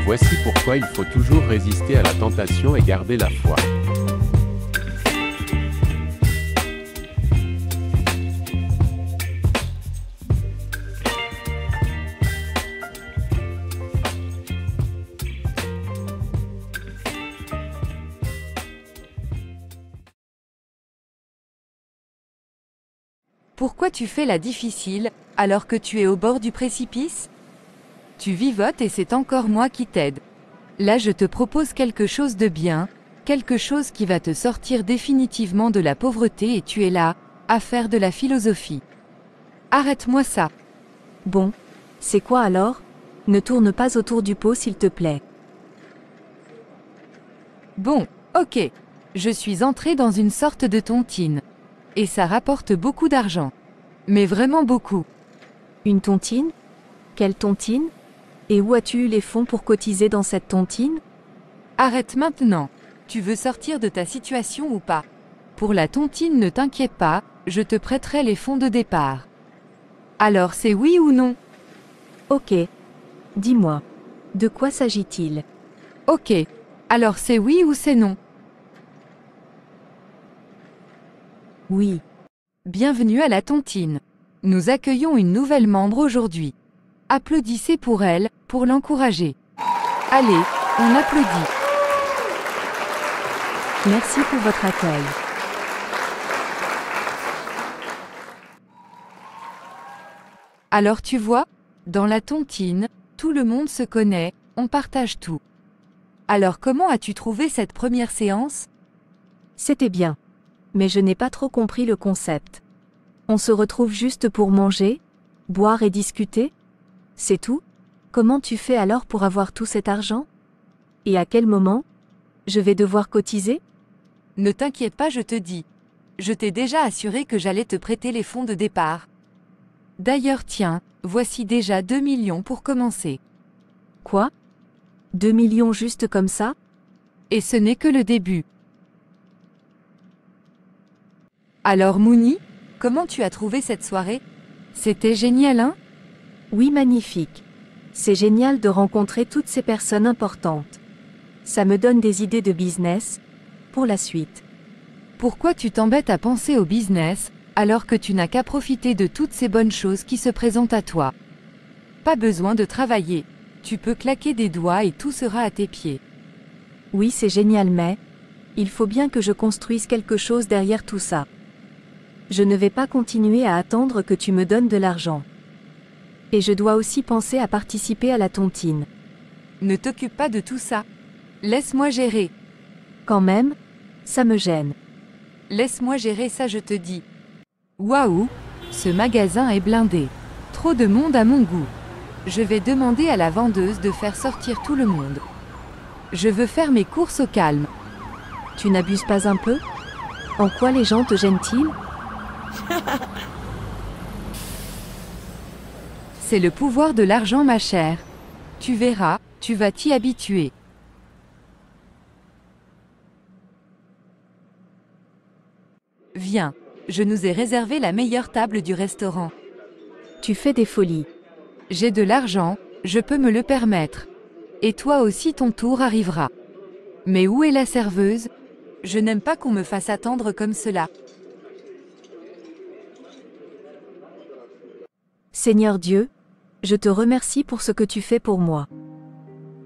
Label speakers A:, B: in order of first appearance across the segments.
A: Voici pourquoi il faut toujours résister à la tentation et garder la foi.
B: Pourquoi tu fais la difficile, alors que tu es au bord du précipice? Tu vivotes et c'est encore moi qui t'aide. Là je te propose quelque chose de bien, quelque chose qui va te sortir définitivement de la pauvreté et tu es là, à faire de la philosophie. Arrête-moi ça.
C: Bon. C'est quoi alors? Ne tourne pas autour du pot s'il te plaît.
B: Bon, ok. Je suis entrée dans une sorte de tontine. Et ça rapporte beaucoup d'argent. Mais vraiment beaucoup.
C: Une tontine? Quelle tontine? Et où as-tu eu les fonds pour cotiser dans cette tontine?
B: Arrête maintenant. Tu veux sortir de ta situation ou pas? Pour la tontine, ne t'inquiète pas, je te prêterai les fonds de départ. Alors c'est oui ou non?
C: Ok. Dis-moi. De quoi s'agit-il?
B: Ok. Alors c'est oui ou c'est non?
C: Oui.
B: Bienvenue à la tontine. Nous accueillons une nouvelle membre aujourd'hui. Applaudissez pour elle, pour l'encourager. Allez, on applaudit.
C: Merci pour votre accueil.
B: Alors tu vois, dans la tontine, tout le monde se connaît, on partage tout. Alors comment as-tu trouvé cette première séance?
C: C'était bien. Mais je n'ai pas trop compris le concept. On se retrouve juste pour manger, boire et discuter? C'est tout? Comment tu fais alors pour avoir tout cet argent? Et à quel moment? Je vais devoir cotiser?
B: Ne t'inquiète pas, je te dis. Je t'ai déjà assuré que j'allais te prêter les fonds de départ. D'ailleurs tiens, voici déjà 2 millions pour commencer.
C: Quoi? 2 millions juste comme ça?
B: Et ce n'est que le début. Alors Mouni, comment tu as trouvé cette soirée? C'était génial, hein?
C: Oui, magnifique. C'est génial de rencontrer toutes ces personnes importantes. Ça me donne des idées de business pour la suite.
B: Pourquoi tu t'embêtes à penser au business, alors que tu n'as qu'à profiter de toutes ces bonnes choses qui se présentent à toi? Pas besoin de travailler. Tu peux claquer des doigts et tout sera à tes pieds.
C: Oui, c'est génial, mais il faut bien que je construise quelque chose derrière tout ça. Je ne vais pas continuer à attendre que tu me donnes de l'argent. Et je dois aussi penser à participer à la tontine.
B: Ne t'occupe pas de tout ça. Laisse-moi gérer.
C: Quand même, ça me gêne.
B: Laisse-moi gérer ça, je te dis. Waouh, ce magasin est blindé. Trop de monde à mon goût. Je vais demander à la vendeuse de faire sortir tout le monde. Je veux faire mes courses au calme.
C: Tu n'abuses pas un peu? En quoi les gens te gênent-ils?
B: C'est le pouvoir de l'argent, ma chère. Tu verras, tu vas t'y habituer. Viens, je nous ai réservé la meilleure table du restaurant.
C: Tu fais des folies.
B: J'ai de l'argent, je peux me le permettre. Et toi aussi ton tour arrivera. Mais où est la serveuse? Je n'aime pas qu'on me fasse attendre comme cela.
C: Seigneur Dieu, je te remercie pour ce que tu fais pour moi.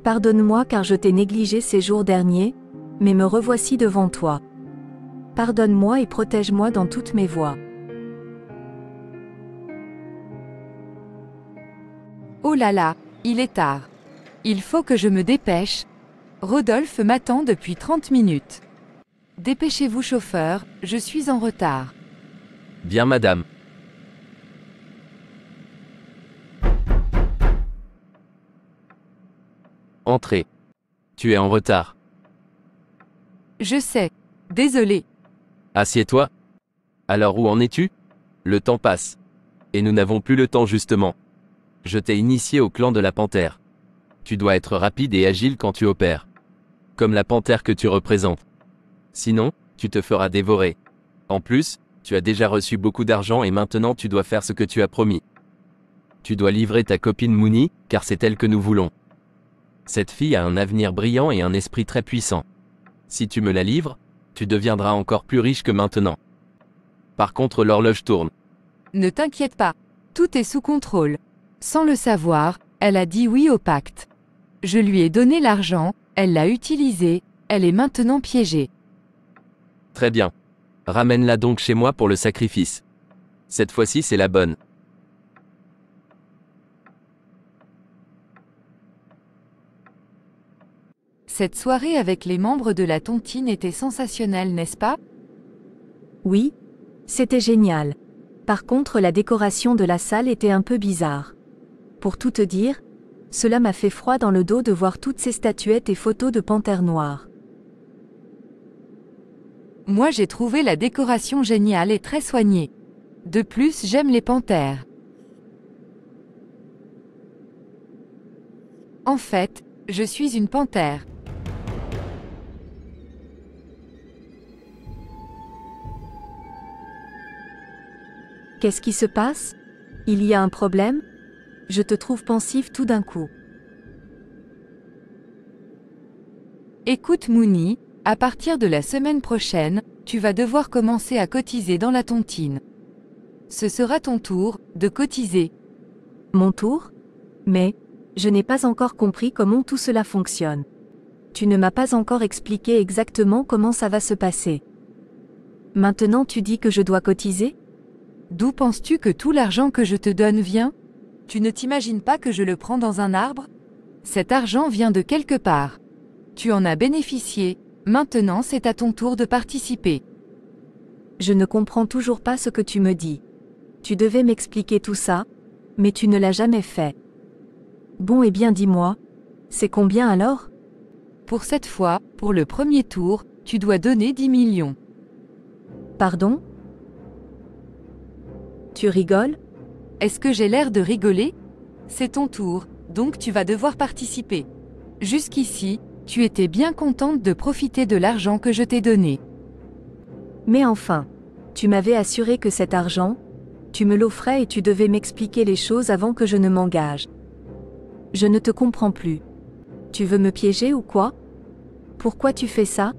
C: Pardonne-moi car je t'ai négligé ces jours derniers, mais me revoici devant toi. Pardonne-moi et protège-moi dans toutes mes voies.
B: Oh là là, il est tard. Il faut que je me dépêche. Rodolphe m'attend depuis 30 minutes. Dépêchez-vous chauffeur, je suis en retard.
D: Bien madame. Entrez. Tu es en retard.
B: Je sais. Désolé.
D: Assieds-toi. Alors où en es-tu? Le temps passe. Et nous n'avons plus le temps justement. Je t'ai initié au clan de la panthère. Tu dois être rapide et agile quand tu opères. Comme la panthère que tu représentes. Sinon, tu te feras dévorer. En plus, tu as déjà reçu beaucoup d'argent et maintenant tu dois faire ce que tu as promis. Tu dois livrer ta copine Mouni, car c'est elle que nous voulons. Cette fille a un avenir brillant et un esprit très puissant. Si tu me la livres, tu deviendras encore plus riche que maintenant. Par contre, l'horloge tourne.
B: Ne t'inquiète pas. Tout est sous contrôle. Sans le savoir, elle a dit oui au pacte. Je lui ai donné l'argent, elle l'a utilisé, elle est maintenant piégée.
D: Très bien. Ramène-la donc chez moi pour le sacrifice. Cette fois-ci, c'est la bonne.
B: Cette soirée avec les membres de la tontine était sensationnelle, n'est-ce pas?
C: Oui, c'était génial. Par contre, la décoration de la salle était un peu bizarre. Pour tout te dire, cela m'a fait froid dans le dos de voir toutes ces statuettes et photos de panthères noires.
B: Moi j'ai trouvé la décoration géniale et très soignée. De plus, j'aime les panthères. En fait, je suis une panthère.
C: Qu'est-ce qui se passe? Il y a un problème? Je te trouve pensif tout d'un coup.
B: Écoute Mouni, à partir de la semaine prochaine, tu vas devoir commencer à cotiser dans la tontine. Ce sera ton tour de cotiser.
C: Mon tour? Mais, je n'ai pas encore compris comment tout cela fonctionne. Tu ne m'as pas encore expliqué exactement comment ça va se passer. Maintenant tu dis que je dois cotiser?
B: D'où penses-tu que tout l'argent que je te donne vient? Tu ne t'imagines pas que je le prends dans un arbre? Cet argent vient de quelque part. Tu en as bénéficié, maintenant c'est à ton tour de participer.
C: Je ne comprends toujours pas ce que tu me dis. Tu devais m'expliquer tout ça, mais tu ne l'as jamais fait. Bon et bien dis-moi, c'est combien alors?
B: Pour cette fois, pour le premier tour, tu dois donner 10 millions.
C: Pardon? Tu rigoles?
B: Est-ce que j'ai l'air de rigoler? C'est ton tour, donc tu vas devoir participer. Jusqu'ici, tu étais bien contente de profiter de l'argent que je t'ai donné.
C: Mais enfin, tu m'avais assuré que cet argent, tu me l'offrais et tu devais m'expliquer les choses avant que je ne m'engage. Je ne te comprends plus. Tu veux me piéger ou quoi? Pourquoi tu fais ça?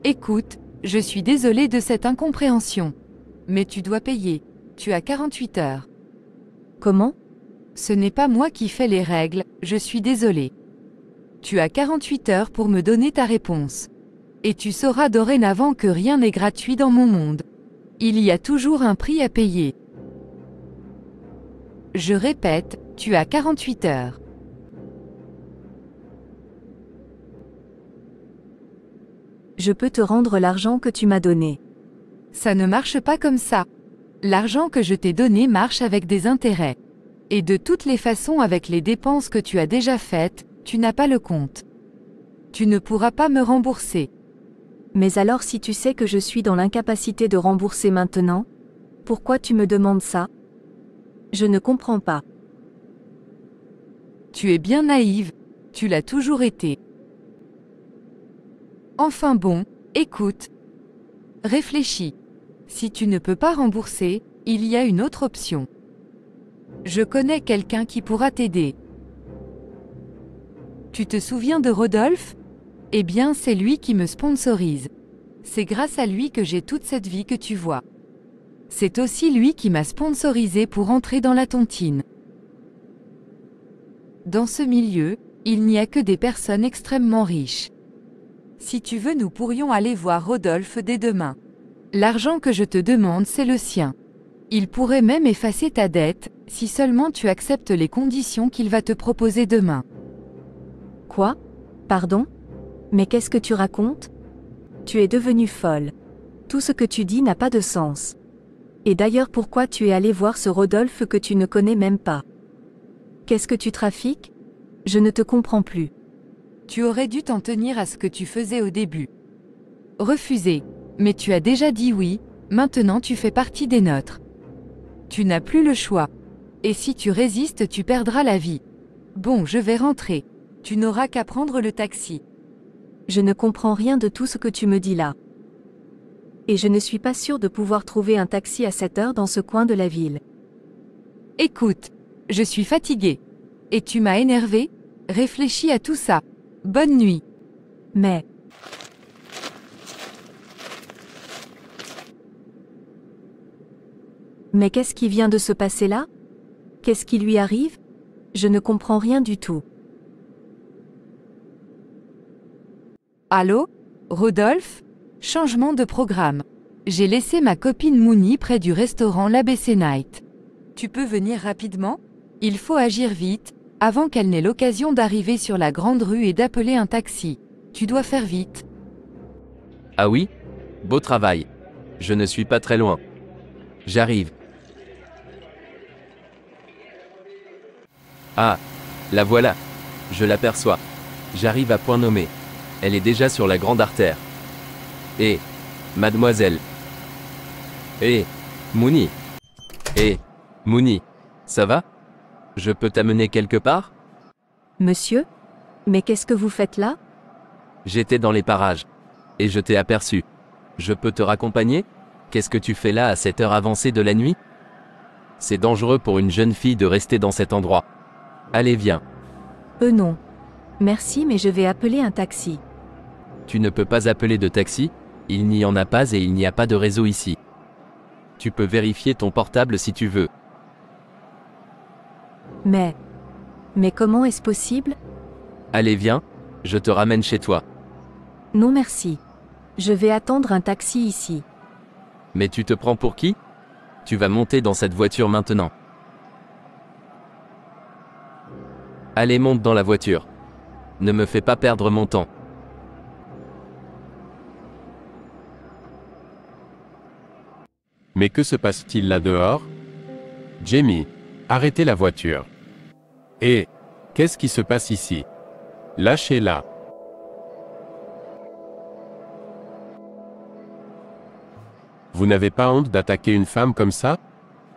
B: Écoute, je suis désolée de cette incompréhension. Mais tu dois payer. Tu as 48 heures.
C: Comment?
B: Ce n'est pas moi qui fais les règles, je suis désolée. Tu as 48 heures pour me donner ta réponse. Et tu sauras dorénavant que rien n'est gratuit dans mon monde. Il y a toujours un prix à payer. Je répète, tu as 48 heures.
C: Je peux te rendre l'argent que tu m'as donné.
B: Ça ne marche pas comme ça. L'argent que je t'ai donné marche avec des intérêts. Et de toutes les façons avec les dépenses que tu as déjà faites, tu n'as pas le compte. Tu ne pourras pas me rembourser.
C: Mais alors si tu sais que je suis dans l'incapacité de rembourser maintenant, pourquoi tu me demandes ça? Je ne comprends pas.
B: Tu es bien naïve, tu l'as toujours été. Enfin bon, écoute. Réfléchis. Si tu ne peux pas rembourser, il y a une autre option. Je connais quelqu'un qui pourra t'aider. Tu te souviens de Rodolphe? Eh bien, c'est lui qui me sponsorise. C'est grâce à lui que j'ai toute cette vie que tu vois. C'est aussi lui qui m'a sponsorisé pour entrer dans la tontine. Dans ce milieu, il n'y a que des personnes extrêmement riches. Si tu veux, nous pourrions aller voir Rodolphe dès demain. L'argent que je te demande, c'est le sien. Il pourrait même effacer ta dette, si seulement tu acceptes les conditions qu'il va te proposer demain.
C: Quoi? Pardon? Mais qu'est-ce que tu racontes? Tu es devenue folle. Tout ce que tu dis n'a pas de sens. Et d'ailleurs pourquoi tu es allé voir ce Rodolphe que tu ne connais même pas? Qu'est-ce que tu trafiques? Je ne te comprends plus.
B: Tu aurais dû t'en tenir à ce que tu faisais au début. Refuser. Mais tu as déjà dit oui, maintenant tu fais partie des nôtres. Tu n'as plus le choix. Et si tu résistes, tu perdras la vie. Bon, je vais rentrer. Tu n'auras qu'à prendre le taxi.
C: Je ne comprends rien de tout ce que tu me dis là. Et je ne suis pas sûre de pouvoir trouver un taxi à cette heure dans ce coin de la ville.
B: Écoute, je suis fatiguée. Et tu m'as énervé? Réfléchis à tout ça. Bonne nuit.
C: Mais... Mais qu'est-ce qui vient de se passer là? Qu'est-ce qui lui arrive? Je ne comprends rien du tout.
B: Allô? Rodolphe? Changement de programme. J'ai laissé ma copine Mooney près du restaurant l'ABC Night. Tu peux venir rapidement? Il faut agir vite, avant qu'elle n'ait l'occasion d'arriver sur la grande rue et d'appeler un taxi. Tu dois faire vite.
D: Ah oui? Beau travail. Je ne suis pas très loin. J'arrive. Ah, la voilà. Je l'aperçois. J'arrive à point nommé. Elle est déjà sur la grande artère. Eh, mademoiselle. Eh, Mooney. Eh, Mooney. Ça va? Je peux t'amener quelque part?
C: Monsieur? Mais qu'est-ce que vous faites là?
D: J'étais dans les parages. Et je t'ai aperçu. Je peux te raccompagner? Qu'est-ce que tu fais là à cette heure avancée de la nuit? C'est dangereux pour une jeune fille de rester dans cet endroit. Allez, viens.
C: Non. Merci, mais je vais appeler un taxi.
D: Tu ne peux pas appeler de taxi? Il n'y en a pas et il n'y a pas de réseau ici. Tu peux vérifier ton portable si tu veux.
C: Mais comment est-ce possible?
D: Allez, viens, je te ramène chez toi.
C: Non merci. Je vais attendre un taxi ici.
D: Mais tu te prends pour qui? Tu vas monter dans cette voiture maintenant. Allez, monte dans la voiture. Ne me fais pas perdre mon temps.
A: Mais que se passe-t-il là dehors? Jamie, arrêtez la voiture. Et, qu'est-ce qui se passe ici? Lâchez-la. Vous n'avez pas honte d'attaquer une femme comme ça?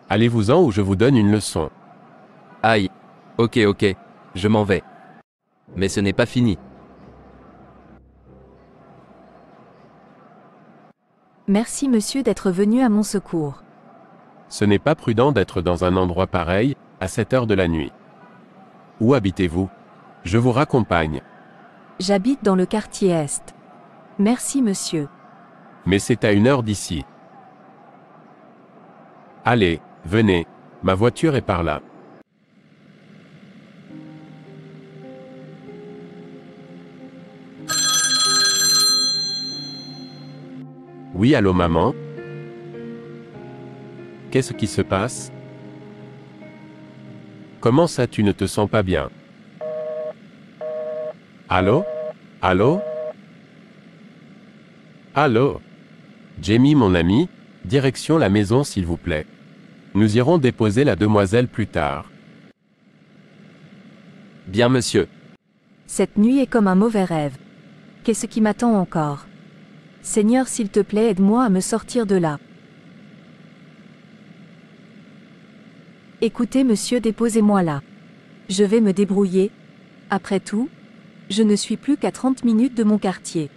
A: Allez-vous-en ou je vous donne une leçon.
D: Aïe. Ok, je m'en vais. Mais ce n'est pas fini.
C: Merci monsieur d'être venu à mon secours.
A: Ce n'est pas prudent d'être dans un endroit pareil, à cette heure de la nuit. Où habitez-vous? Je vous raccompagne.
C: J'habite dans le quartier Est. Merci monsieur.
A: Mais c'est à 1 heure d'ici. Allez, venez, ma voiture est par là. Oui, allô maman? Qu'est-ce qui se passe? Comment ça tu ne te sens pas bien? Allô? Allô? Allô? Jamie mon ami, direction la maison s'il vous plaît. Nous irons déposer la demoiselle plus tard.
D: Bien monsieur.
C: Cette nuit est comme un mauvais rêve. Qu'est-ce qui m'attend encore? Seigneur, s'il te plaît, aide-moi à me sortir de là. Écoutez monsieur, déposez-moi là. Je vais me débrouiller. Après tout, je ne suis plus qu'à 30 minutes de mon quartier.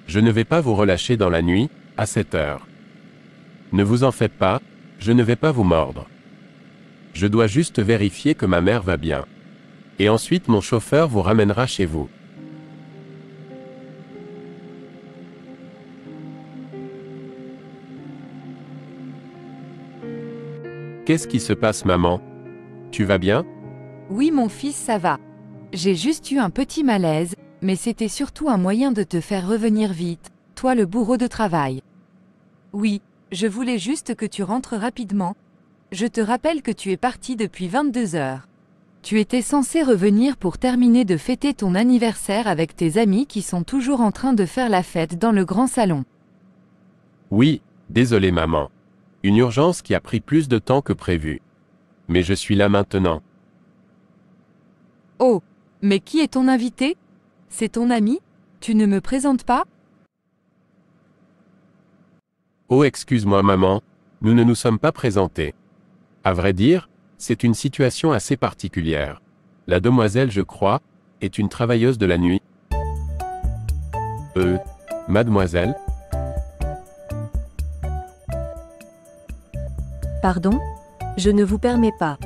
A: Je ne vais pas vous relâcher dans la nuit, à cette heure. Ne vous en faites pas, je ne vais pas vous mordre. Je dois juste vérifier que ma mère va bien. Et ensuite mon chauffeur vous ramènera chez vous. Qu'est-ce qui se passe maman? Tu vas bien?
B: Oui mon fils, ça va. J'ai juste eu un petit malaise, mais c'était surtout un moyen de te faire revenir vite, toi le bourreau de travail. Oui, je voulais juste que tu rentres rapidement. Je te rappelle que tu es parti depuis 22 heures. Tu étais censé revenir pour terminer de fêter ton anniversaire avec tes amis qui sont toujours en train de faire la fête dans le grand salon.
A: Oui, désolé maman. Une urgence qui a pris plus de temps que prévu. Mais je suis là maintenant.
B: Oh, mais qui est ton invité? C'est ton ami? Tu ne me présentes pas?
A: Oh excuse-moi maman, nous ne nous sommes pas présentés. À vrai dire, c'est une situation assez particulière. La demoiselle, je crois, est une travailleuse de la nuit. Mademoiselle?
C: Pardon? Je ne vous permets pas.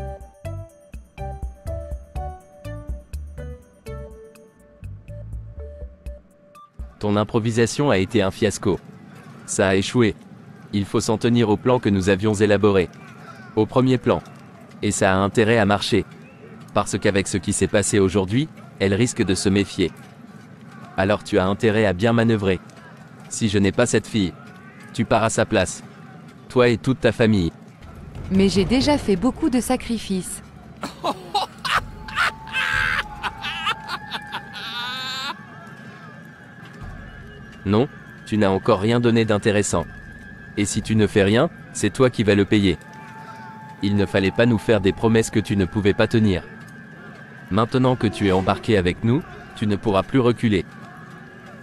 D: Ton improvisation a été un fiasco. Ça a échoué. Il faut s'en tenir au plan que nous avions élaboré. Au premier plan. Et ça a intérêt à marcher. Parce qu'avec ce qui s'est passé aujourd'hui, elle risque de se méfier. Alors tu as intérêt à bien manœuvrer. Si je n'ai pas cette fille, tu pars à sa place. Toi et toute ta famille.
B: Mais j'ai déjà fait beaucoup de sacrifices.
D: Non, tu n'as encore rien donné d'intéressant. Et si tu ne fais rien, c'est toi qui vas le payer. Il ne fallait pas nous faire des promesses que tu ne pouvais pas tenir. Maintenant que tu es embarqué avec nous, tu ne pourras plus reculer.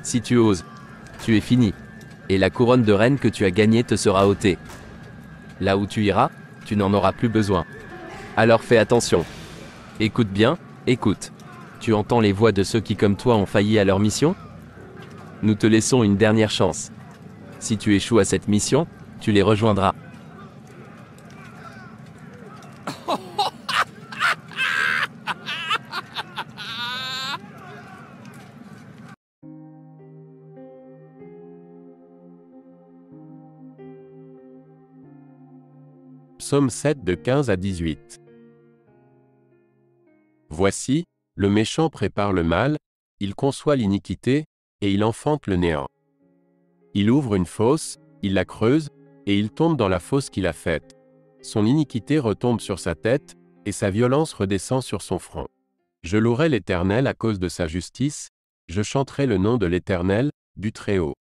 D: Si tu oses, tu es fini. Et la couronne de reine que tu as gagnée te sera ôtée. Là où tu iras, tu n'en auras plus besoin. Alors fais attention. Écoute bien, écoute. Tu entends les voix de ceux qui comme toi ont failli à leur mission ? Nous te laissons une dernière chance. Si tu échoues à cette mission, tu les rejoindras.
A: Psaume 7 de 15 à 18. Voici, le méchant prépare le mal, il conçoit l'iniquité, et il enfante le néant. Il ouvre une fosse, il la creuse, et il tombe dans la fosse qu'il a faite. Son iniquité retombe sur sa tête, et sa violence redescend sur son front. Je louerai l'Éternel à cause de sa justice, je chanterai le nom de l'Éternel, du Très-Haut.